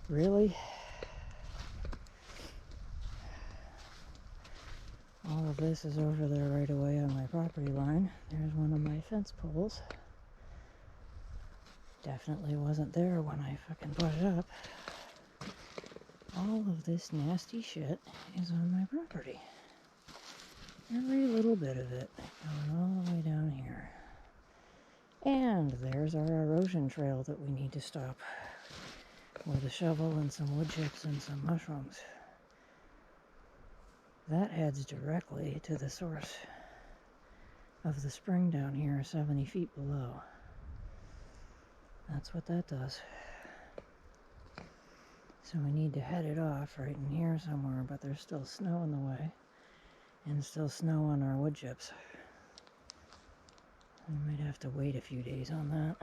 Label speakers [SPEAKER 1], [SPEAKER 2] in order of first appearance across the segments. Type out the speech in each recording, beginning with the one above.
[SPEAKER 1] Really? All of this is over there right away on my property line. There's one of my fence poles. Definitely wasn't there when I fucking put it up. All of this nasty shit is on my property. Every little bit of it going all the way down here. And there's our erosion trail that we need to stop with a shovel and some wood chips and some mushrooms. That heads directly to the source of the spring down here, 70 feet below. That's what that does. So we need to head it off right in here somewhere, but there's still snow in the way and still snow on our wood chips. We might have to wait a few days on that,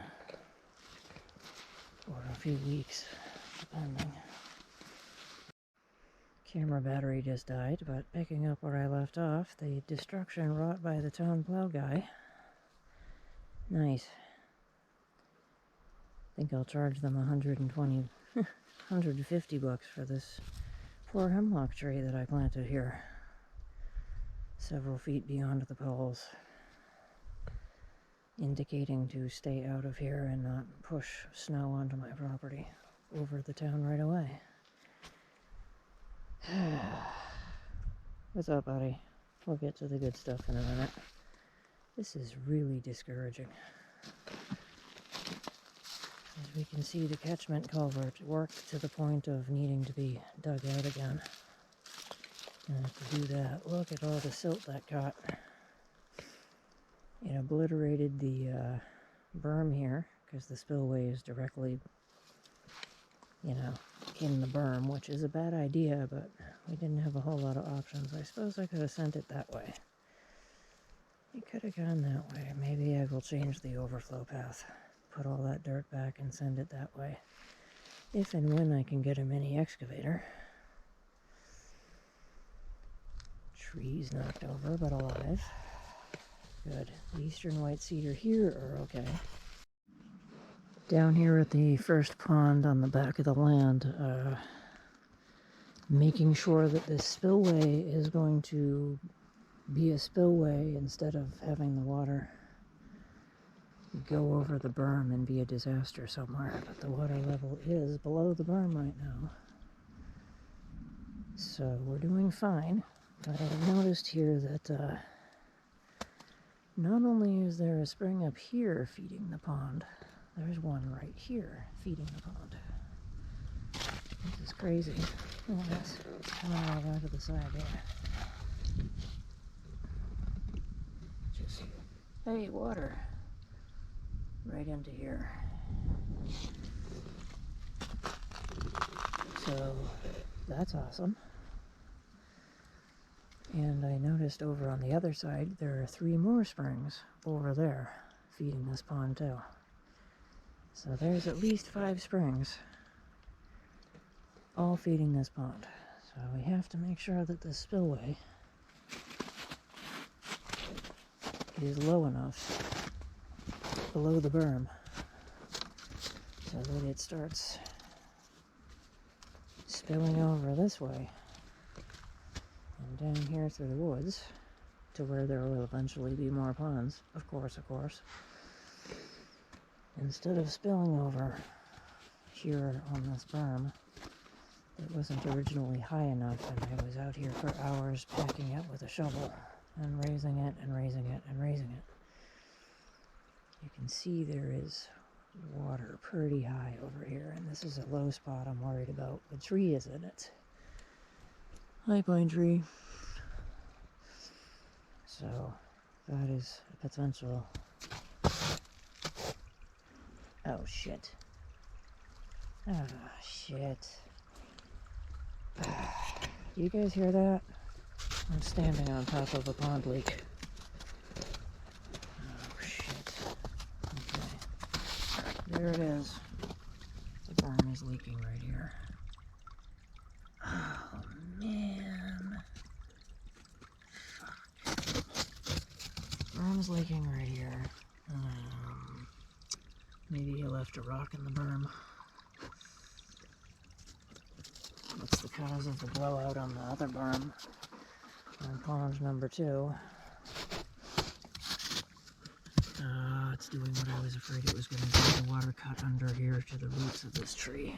[SPEAKER 1] or a few weeks, depending. Camera battery just died, but picking up where I left off, the destruction wrought by the town plow guy. Nice. I think I'll charge them 120, 150 bucks for this poor hemlock tree that I planted here, several feet beyond the poles, indicating to stay out of here and not push snow onto my property over the town right away. What's up, buddy? We'll get to the good stuff in a minute. This is really discouraging. As we can see, the catchment culvert worked to the point of needing to be dug out again. And to do that, look at all the silt that caught. It obliterated the berm here, because the spillway is directly, in the berm, which is a bad idea, but we didn't have a whole lot of options. I suppose I could have sent it that way. It could have gone that way. Maybe I will change the overflow path, put all that dirt back and send it that way, if and when I can get a mini excavator. Trees knocked over, but alive. Good. The eastern white cedar here are okay. Down here at the first pond on the back of the land, making sure that this spillway is going to be a spillway instead of having the water go over the berm and be a disaster somewhere. But the water level is below the berm right now. So we're doing fine. But I've noticed here that not only is there a spring up here feeding the pond, there's one right here feeding the pond. This is crazy. Look at this. It's coming right out of the side there. Just, hey, water. Right into here. So, that's awesome. And I noticed over on the other side, there are 3 more springs over there feeding this pond too. So there's at least 5 springs all feeding this pond. So we have to make sure that the spillway is low enough below the berm so that it starts spilling over this way and down here through the woods to where there will eventually be more ponds, of course, instead of spilling over here on this berm. It wasn't originally high enough, and I was out here for hours packing it with a shovel and raising it and raising it and raising it. You can see there is water pretty high over here, and this is a low spot I'm worried about. The tree is in it. Hi, pine tree. So that is a potential. Oh shit. Ah, shit. Do you guys hear that? I'm standing on top of a pond leak. Oh shit. Okay. There it is. The berm is leaking right here. Oh man. Fuck. Berm's leaking right here. Maybe he left a rock in the berm. because of the blowout on the other berm on pond number 2. It's doing what I was afraid it was going to do. The water cut under here to the roots of this tree.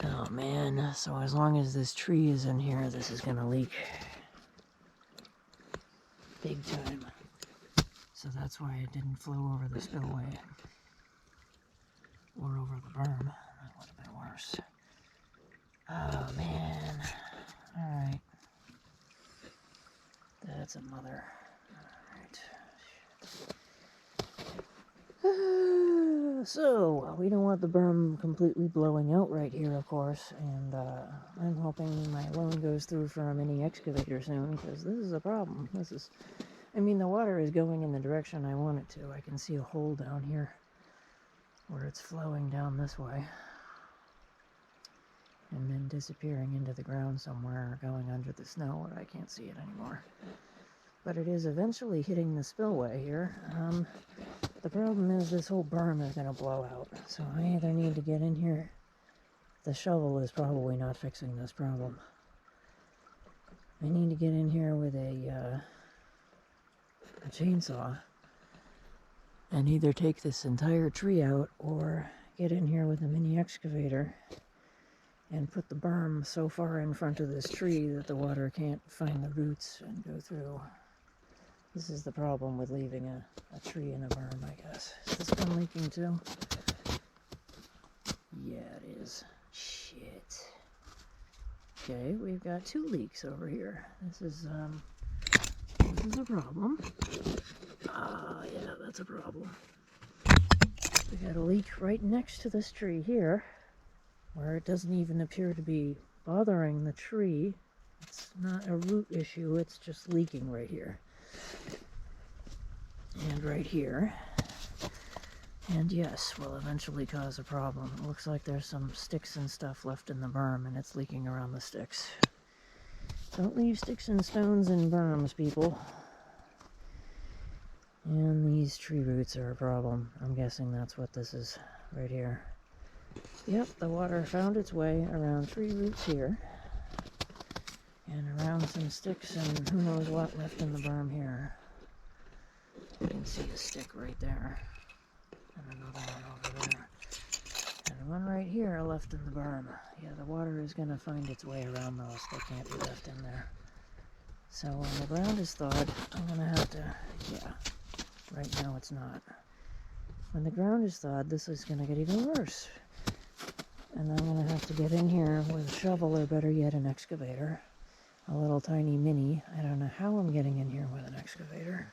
[SPEAKER 1] Oh man, so as long as this tree is in here, this is going to leak. Big time. So that's why it didn't flow over the spillway. Or over the berm. That would have been worse. Oh man. Alright. That's a mother. Alright. So, we don't want the berm completely blowing out right here, of course, and I'm hoping my loan goes through for a mini excavator soon, because this is a problem. I mean, the water is going in the direction I want it to. I can see a hole down here where it's flowing down this way and then disappearing into the ground somewhere, or going under the snow where I can't see it anymore. But it is eventually hitting the spillway here. The problem is this whole berm is going to blow out, so I either need to get in here. The shovel is probably not fixing this problem. I need to get in here with a chainsaw and either take this entire tree out or get in here with a mini excavator and put the berm so far in front of this tree that the water can't find the roots and go through. This is the problem with leaving a tree in a berm, I guess. Has this been leaking too? Yeah, it is. Shit. Okay, we've got 2 leaks over here. This is a problem. Yeah, that's a problem. We got a leak right next to this tree here, where it doesn't even appear to be bothering the tree. It's not a root issue, it's just leaking right here. And right here. And yes, will eventually cause a problem. It looks like there's some sticks and stuff left in the berm, and it's leaking around the sticks. Don't leave sticks and stones in berms, people. And these tree roots are a problem. I'm guessing that's what this is right here. Yep, the water found its way around tree roots here. And around some sticks and who knows what left in the berm here. You can see a stick right there. And another one over there. And one right here left in the berm. Yeah, the water is going to find its way around those. They can't be left in there. So when the ground is thawed, I'm going to have to... Yeah, right now it's not. When the ground is thawed, this is going to get even worse. And I'm going to have to get in here with a shovel, or better yet, an excavator. A little tiny mini. I don't know how I'm getting in here with an excavator.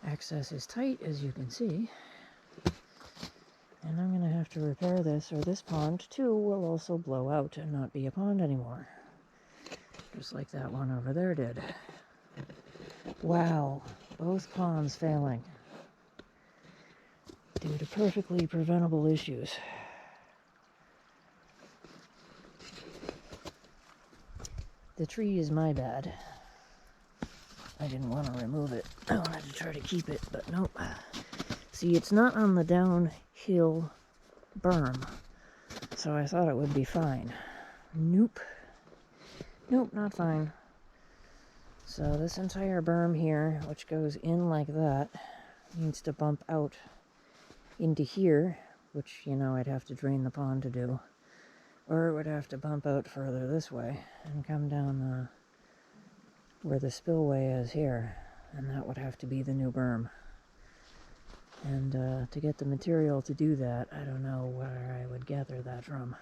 [SPEAKER 1] Access is tight, as you can see. And I'm going to have to repair this, or this pond, too, will also blow out and not be a pond anymore. Just like that one over there did. Wow, both ponds failing. Due to perfectly preventable issues. The tree is my bad. I didn't want to remove it. I wanted to try to keep it, but nope. See, it's not on the downhill berm, so I thought it would be fine. Nope. Nope, not fine. So this entire berm here, which goes in like that, needs to bump out into here, which, you know, I'd have to drain the pond to do. Or it would have to bump out further this way and come down where the spillway is here, and that would have to be the new berm. And to get the material to do that, I don't know where I would gather that from.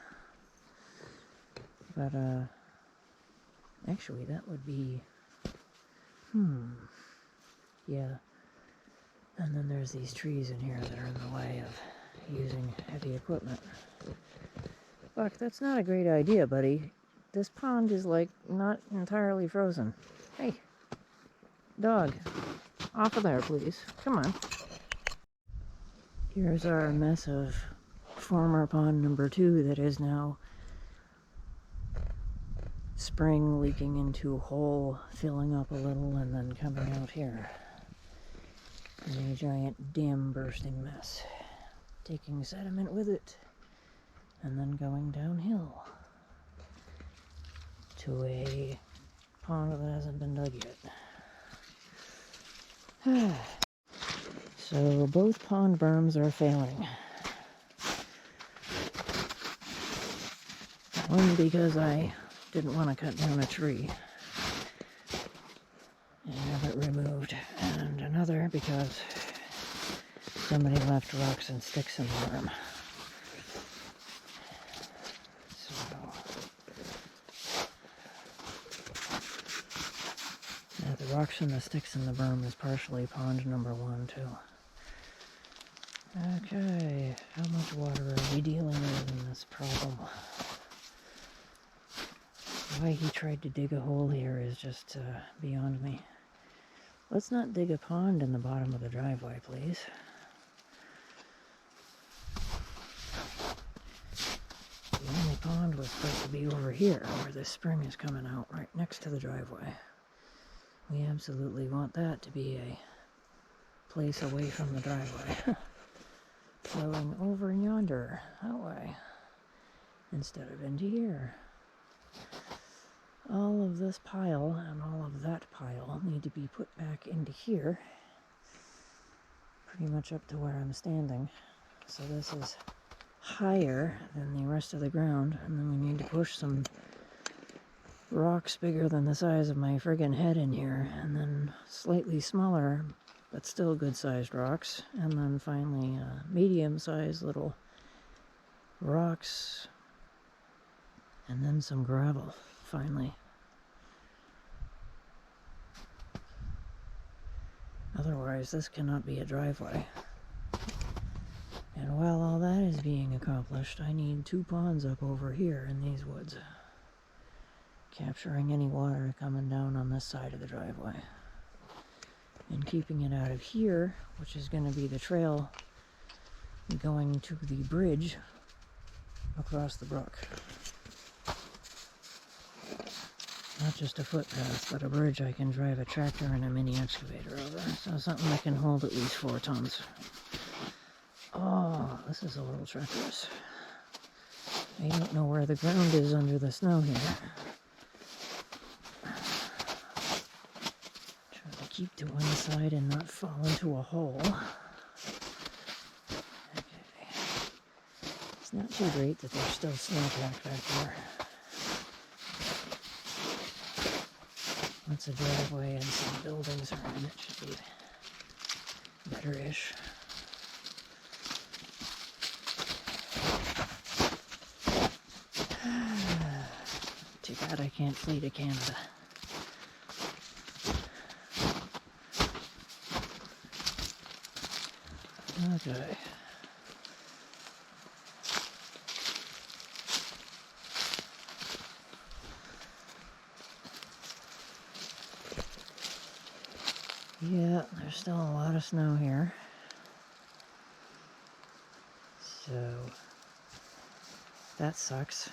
[SPEAKER 1] But actually that would be, yeah. And then there's these trees in here that are in the way of using heavy equipment. Buck, that's not a great idea, buddy. This pond is, like, not entirely frozen. Hey, dog, off of there, please. Come on. Here's our mess of former pond number 2 that is now spring leaking into a hole, filling up a little, and then coming out here. In a giant dam bursting mess. Taking sediment with it. and then going downhill to a pond that hasn't been dug yet. So both pond berms are failing. One because I didn't want to cut down a tree and have it removed, and another because somebody left rocks and sticks in the berm. So, yeah, the rocks and the sticks in the berm is partially pond number 1 too. Okay, how much water are we dealing with in this problem? Why he tried to dig a hole here is just beyond me. Let's not dig a pond in the bottom of the driveway, please. The only pond was supposed to be over here, where this spring is coming out, right next to the driveway. We absolutely want that to be a place away from the driveway. Flowing over yonder, that way, instead of into here. All of this pile and all of that pile need to be put back into here, pretty much up to where I'm standing. So this is higher than the rest of the ground, and then we need to push some rocks bigger than the size of my friggin' head in here, and then slightly smaller, but still good-sized rocks, and then finally medium-sized little rocks, and then some gravel, finally. Otherwise, this cannot be a driveway. And while all that is being accomplished, I need 2 ponds up over here in these woods, capturing any water coming down on this side of the driveway, and keeping it out of here, which is going to be the trail going to the bridge across the brook. Not just a footpath, but a bridge I can drive a tractor and a mini excavator over. So something that can hold at least 4 tons. Oh, this is a little treacherous. I don't know where the ground is under the snow here. Try to keep to one side and not fall into a hole. Okay. It's not too great that there's still snowpack back there. Once a driveway and some buildings are in, it should be better-ish. Too bad I can't flee to Canada. Okay. Yeah, there's still a lot of snow here. So, that sucks.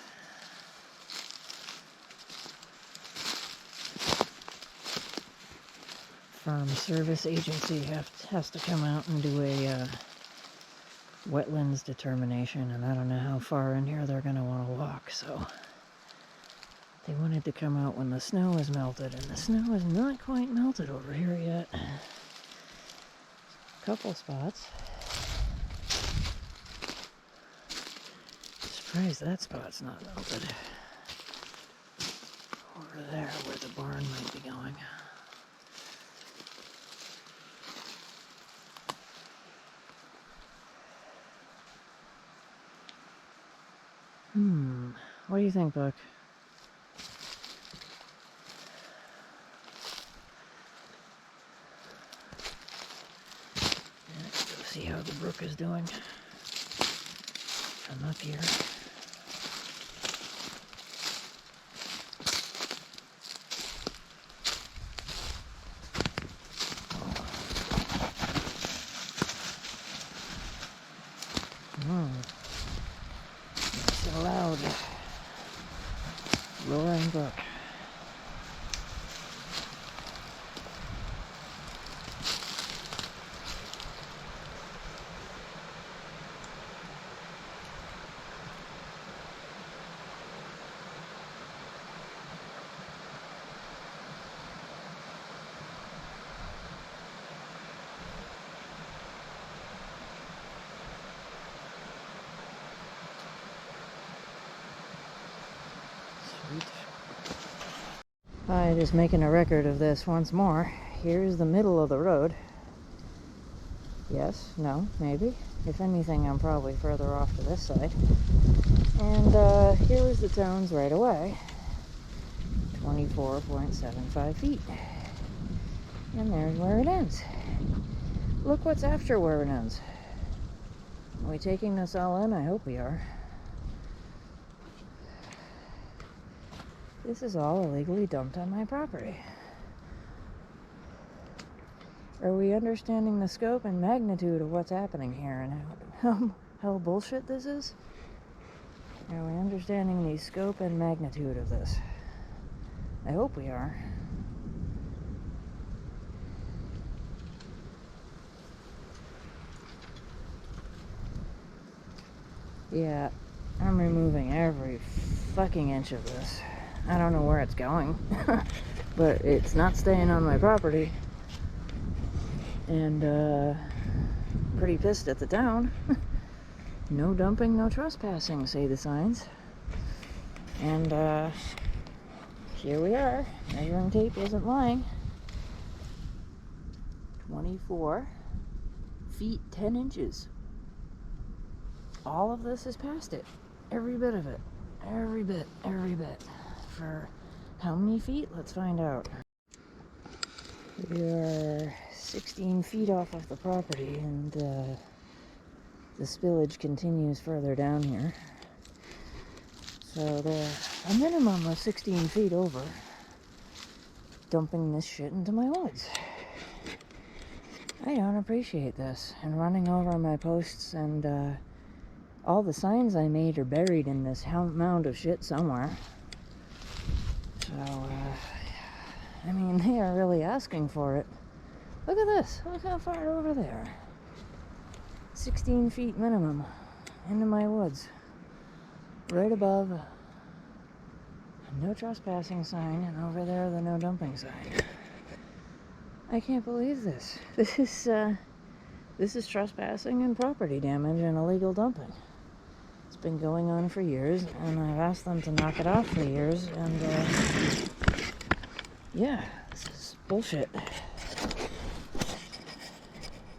[SPEAKER 1] Farm Service Agency has to come out and do a wetlands determination, and I don't know how far in here they're going to want to walk, so they wanted to come out when the snow is melted, and the snow is not quite melted over here yet. A couple spots. Surprised that spot's not melted. Over there where the barn might be going. What do you think, Buck? Let's go see how the brook is doing from up here. It's a loud roaring brook. Hi, just making a record of this once more. Here's the middle of the road. Yes, no, maybe. If anything, I'm probably further off to this side. And here was the tones right away. 24.75 feet. And there's where it ends. Look what's after where it ends. Are we taking this all in? I hope we are. This is all illegally dumped on my property. Are we understanding the scope and magnitude of what's happening here and how bullshit this is? Are we understanding the scope and magnitude of this? I hope we are. Yeah, I'm removing every fucking inch of this. I don't know where it's going, but it's not staying on my property. And pretty pissed at the town. No dumping, no trespassing, say the signs. And here we are. Measuring tape isn't lying. 24 feet 10 inches. All of this is past it. Every bit of it. Every bit. For how many feet? Let's find out. We are 16 feet off of the property, and the spillage continues further down here. So they're a minimum of 16 feet over, dumping this shit into my woods. I don't appreciate this. And running over my posts, and all the signs I made are buried in this mound of shit somewhere. So, I mean, they are really asking for it. Look at this. Look how far over there. 16 feet minimum into my woods. Right above a no trespassing sign, and over there the no dumping sign. I can't believe this. This is trespassing and property damage and illegal dumping. It's been going on for years, and I've asked them to knock it off for years, and yeah, this is bullshit.